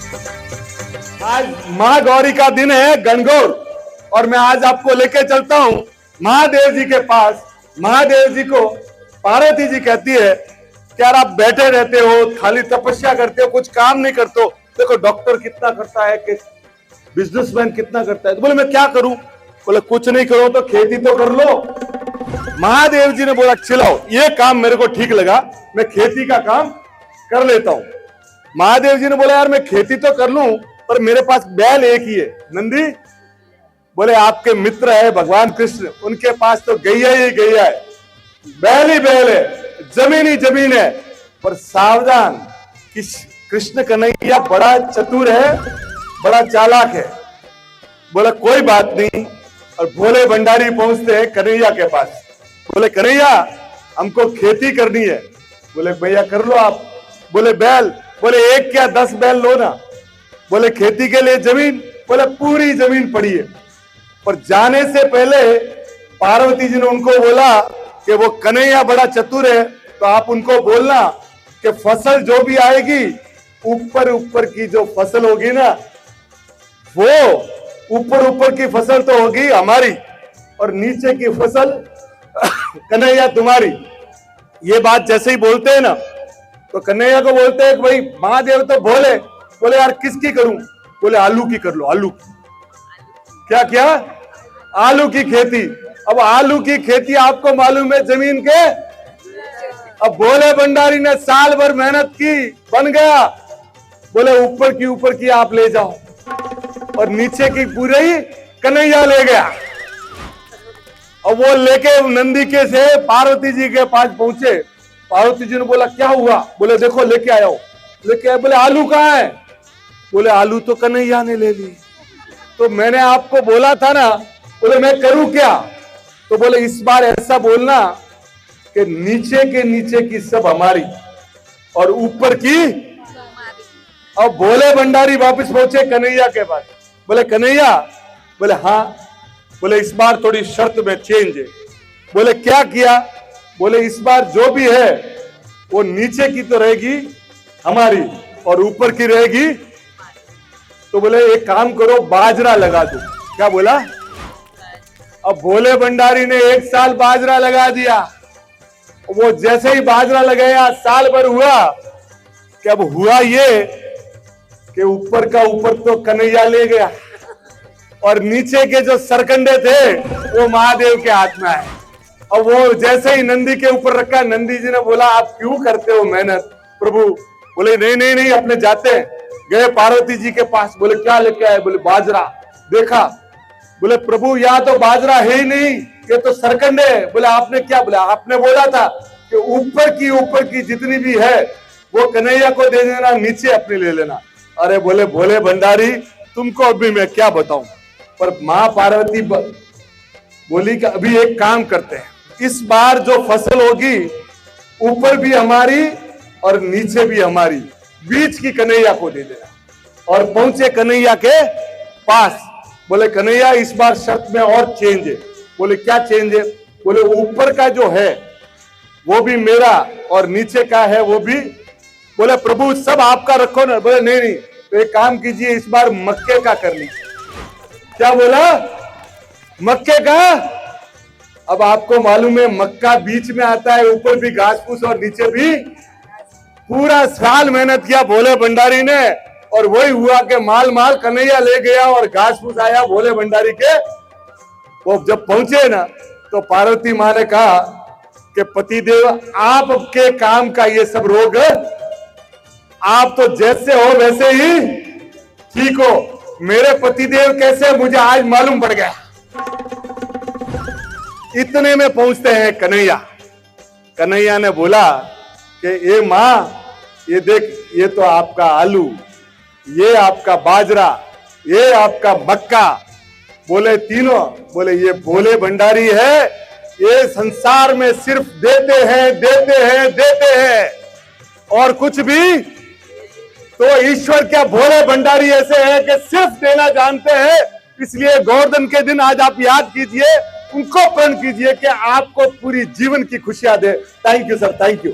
आज माँ गौरी का दिन है, गणगौर, और मैं आज आपको लेके चलता हूँ महादेव जी के पास। महादेव जी को पार्वती जी कहती है कि यार आप बैठे रहते हो, खाली तपस्या करते हो, कुछ काम नहीं करते हो। देखो डॉक्टर कितना करता है, कि बिजनेसमैन कितना करता है। तो बोले मैं क्या करूं? बोले कुछ नहीं करो तो खेती तो कर लो। महादेव जी ने बोला चलाओ, ये काम मेरे को ठीक लगा, मैं खेती का काम कर लेता हूं। महादेव जी ने बोला यार मैं खेती तो कर लूं, पर मेरे पास बैल एक ही है, नंदी। बोले आपके मित्र है भगवान कृष्ण, उनके पास तो गैया ही गैया है, बैल ही बैल है, जमीन ही जमीन है। पर सावधान, कृष्ण कन्हैया बड़ा चतुर है, बड़ा चालाक है। बोला कोई बात नहीं। और भोले भंडारी पहुंचते हैं कन्हैया के पास। बोले कन्हैया हमको खेती करनी है। बोले भैया कर लो आप। बोले बैल? बोले एक क्या 10 बैल लो ना। बोले खेती के लिए जमीन? बोले पूरी जमीन पड़ी है। पर जाने से पहले पार्वती जी ने उनको बोला कि वो कन्हैया बड़ा चतुर है, तो आप उनको बोलना कि फसल जो भी आएगी, ऊपर ऊपर की जो फसल होगी ना, वो ऊपर की फसल तो होगी हमारी, और नीचे की फसल कन्हैया तुम्हारी। ये बात जैसे ही बोलते हैं ना, तो कन्हैया को बोलते हैं कि भाई महादेव तो बोले। बोले यार किसकी करूं? बोले आलू की कर लो। आलू क्या क्या? आलू की खेती। अब आलू की खेती आपको मालूम है जमीन के। अब भोले भंडारी ने साल भर मेहनत की, बन गया। बोले ऊपर की आप ले जाओ, और नीचे की पूरे ही कन्हैया ले गया। और वो लेके नंदी के से पार्वती जी के पास पहुंचे। पार्वती जी ने बोला क्या हुआ? बोले देखो लेके आया हूं। लेके आया। बोले आलू कहाँ है? बोले आलू तो कन्हैया ने ले ली। तो मैंने आपको बोला था ना। बोले मैं करूं क्या? तो बोले इस बार ऐसा बोलना कि नीचे की सब हमारी और ऊपर की। अब भोले भंडारी वापस पहुंचे कन्हैया के पास। बोले कन्हैया? बोले हाँ। बोले इस बार थोड़ी शर्त में चेंज है। बोले क्या किया? बोले इस बार जो भी है वो नीचे की तो रहेगी हमारी और ऊपर की रहेगी। तो बोले एक काम करो, बाजरा लगा दो। क्या बोला? अब भोले भंडारी ने 1 साल बाजरा लगा दिया। वो जैसे ही बाजरा लगाया, साल भर हुआ कि अब हुआ ये कि ऊपर का ऊपर तो कन्हैया ले गया, और नीचे के जो सरकंडे थे वो महादेव के हाथ में आए। और वो जैसे ही नंदी के ऊपर रखा, नंदी जी ने बोला आप क्यों करते हो मेहनत प्रभु? बोले नहीं अपने जाते हैं। गए पार्वती जी के पास। बोले क्या लेके आए? बोले बाजरा। देखा। बोले प्रभु यहाँ तो बाजरा है ही नहीं, ये तो सरकंडे है। बोले आपने क्या बोला? आपने बोला था कि ऊपर की जितनी भी है वो कन्हैया को दे देना, नीचे अपने ले लेना। अरे बोले भोले भंडारी तुमको अभी मैं क्या बताऊं। पर मां पार्वती बोली कि अभी एक काम करते हैं, इस बार जो फसल होगी ऊपर भी हमारी और नीचे भी हमारी, बीच की कन्हैया को दे देना। और पहुंचे कन्हैया के पास। बोले कन्हैया इस बार शर्त में और चेंज है। बोले क्या चेंज है? बोले ऊपर का जो है वो भी मेरा और नीचे का है वो भी। बोले प्रभु सब आपका रखो ना। बोले नहीं तो एक काम कीजिए, इस बार मक्के का कर लीजिए। क्या बोला? मक्के का। अब आपको मालूम है मक्का बीच में आता है, ऊपर भी घास फूस और नीचे भी। पूरा साल मेहनत किया भोले भंडारी ने, और वही हुआ कि माल कन्हैया ले गया और घास फूस आया भोले भंडारी के। वो जब पहुंचे ना, तो पार्वती मां ने कहा कि पतिदेव आपके काम का ये सब रोग, आप तो जैसे हो वैसे ही ठीक हो, मेरे पतिदेव कैसे मुझे आज मालूम पड़ गया। इतने में पहुंचते हैं कन्हैया। कन्हैया ने बोला कि ये मां, ये देख, ये तो आपका आलू, ये आपका बाजरा, ये आपका मक्का। बोले तीनों। बोले ये भोले भंडारी है, ये संसार में सिर्फ देते हैं और कुछ भी। तो ईश्वर क्या भोले भंडारी ऐसे है कि सिर्फ देना जानते हैं। इसलिए गोवर्धन के दिन आज आप याद कीजिए, उनको प्रण कीजिए कि आपको पूरी जीवन की खुशियां दे। Thank you sir, thank you.